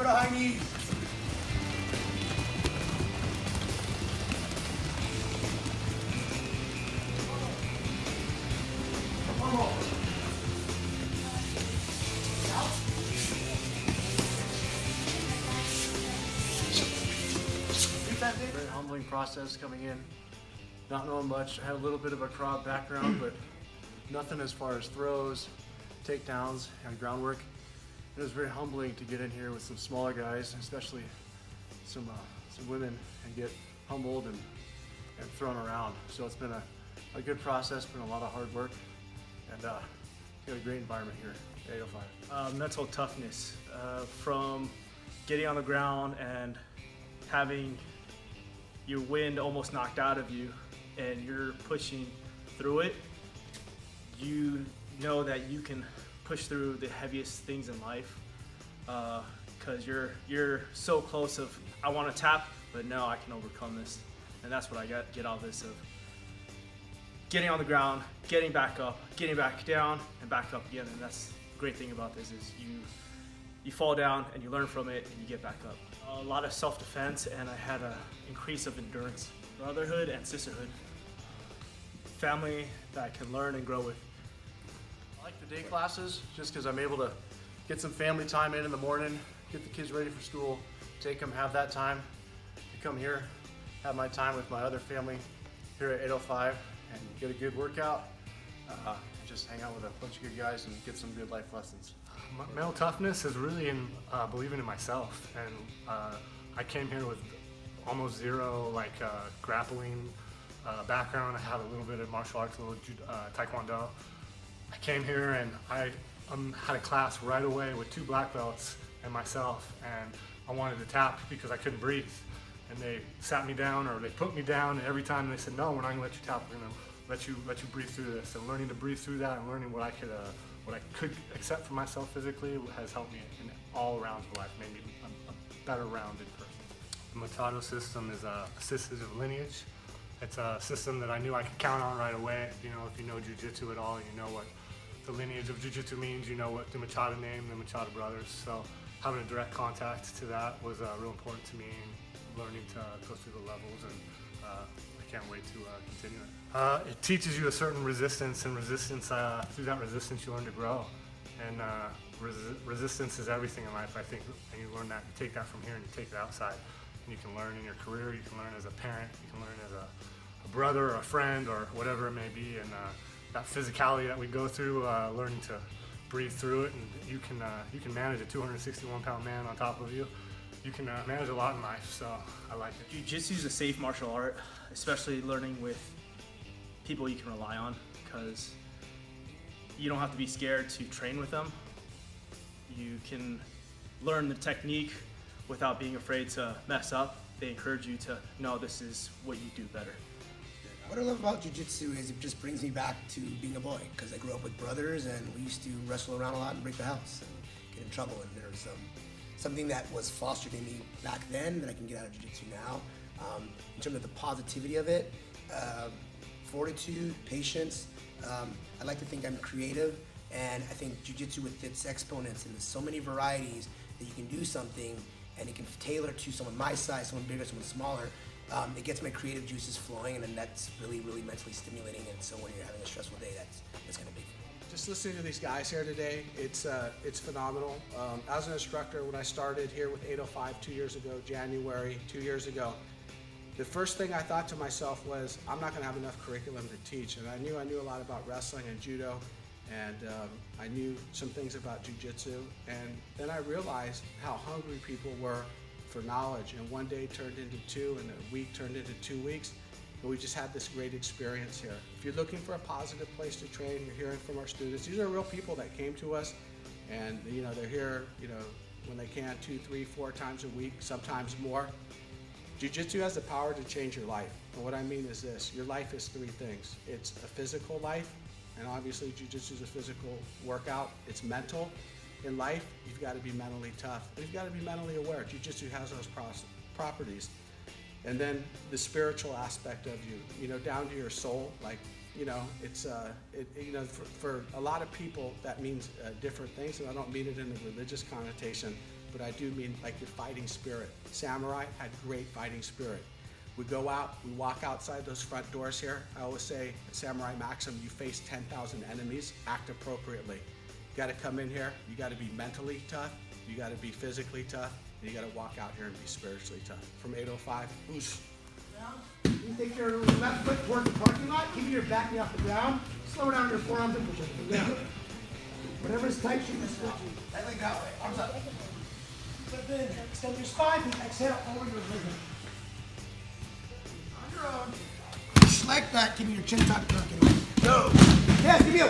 to high knees. Very humbling process coming in, not knowing much. I had a little bit of a crowd background, but nothing as far as throws, takedowns, and groundwork. It was very humbling to get in here with some smaller guys, especially some women, and get humbled and thrown around. So it's been a good process, been a lot of hard work, and got a great environment here at 805. Mental toughness, from getting on the ground and having your wind almost knocked out of you and you're pushing through it. You know that you can push through the heaviest things in life, because you're so close of, I want to tap, but no, I can overcome this. And that's what I get out of this, of getting on the ground, getting back up, getting back down, and back up again. And that's the great thing about this, is you fall down and you learn from it and you get back up. A lot of self-defense, and I had an increase of endurance, brotherhood and sisterhood, family that I can learn and grow with. I like the day classes just because I'm able to get some family time in the morning, get the kids ready for school, take them, have that time to come here, have my time with my other family here at 805 and get a good workout, just hang out with a bunch of good guys and get some good life lessons. Mental toughness is really in believing in myself, and I came here with almost zero grappling background. I have a little bit of martial arts, a little taekwondo. I came here and I had a class right away with 2 black belts and myself, and I wanted to tap because I couldn't breathe. And they sat me down, or they put me down, and every time they said, no, we're not gonna let you tap, we're gonna let you breathe through this. And learning to breathe through that and learning what I could accept for myself physically has helped me in all rounds of life, made me a better rounded person. The Machado system is a system of lineage. It's a system that I knew I could count on right away. You know, if you know Jiu-Jitsu at all, you know what the lineage of Jiu-Jitsu means, you know what the Machado name, the Machado brothers. So having a direct contact to that was real important to me, and learning to go through the levels, and I can't wait to continue it. It teaches you a certain resistance, and through that resistance you learn to grow. And resistance is everything in life, I think, and you learn that, you take that from here and you take it outside. And you can learn in your career, you can learn as a parent, you can learn as a brother or a friend or whatever it may be. And that physicality that we go through, learning to breathe through it, and you can manage a 261-pound man on top of you. You can manage a lot in life, so I like it. Jiu-Jitsu is a safe martial art, especially learning with people you can rely on, because you don't have to be scared to train with them. You can learn the technique without being afraid to mess up. They encourage you to know this is what you do better. What I love about Jiu-Jitsu is it just brings me back to being a boy, because I grew up with brothers and we used to wrestle around a lot and break the house and get in trouble. And there's something that was fostered in me back then that I can get out of Jiu-Jitsu now. In terms of the positivity of it, fortitude, patience. I like to think I'm creative, and I think Jiu-Jitsu with its exponents and there's so many varieties that you can do something and it can tailor to someone my size, someone bigger, someone smaller. It gets my creative juices flowing, and then that's really, really mentally stimulating. And so when you're having a stressful day, that's kind of big. Just listening to these guys here today, it's phenomenal. As an instructor, when I started here with 805 2 years ago, January 2 years ago, the first thing I thought to myself was, I'm not going to have enough curriculum to teach. And I knew a lot about wrestling and judo, and I knew some things about jiu-jitsu. And then I realized how hungry people were for knowledge, and one day turned into 2, and a week turned into 2 weeks. And we just had this great experience here. If you're looking for a positive place to train, you're hearing from our students. These are real people that came to us, and they're here, when they can, 2, 3, 4 times a week, sometimes more. Jiu-Jitsu has the power to change your life. And what I mean is this: your life is 3 things. It's a physical life, and obviously Jiu-Jitsu is a physical workout. It's mental. In life, you've got to be mentally tough. You've got to be mentally aware. Jiu-Jitsu has those properties. And then the spiritual aspect of you, down to your soul. It's for a lot of people that means different things, and I don't mean it in a religious connotation, but I do mean like your fighting spirit. Samurai had great fighting spirit. We go out, we walk outside those front doors here. I always say, Samurai Maxim, you face 10,000 enemies, act appropriately. You gotta come in here, you gotta be mentally tough, you gotta be physically tough, and you gotta walk out here and be spiritually tough. From 805, whoosh. You take your left foot towards the parking lot, keep your back knee off the ground, slow down your forearms and push them down. Whatever's tight, shoot this way. That leg that way, arms up. Flip in, extend your spine, exhale over your rhythm. On your own. Just like that, keeping your chin tucked. Go. Yeah, give me a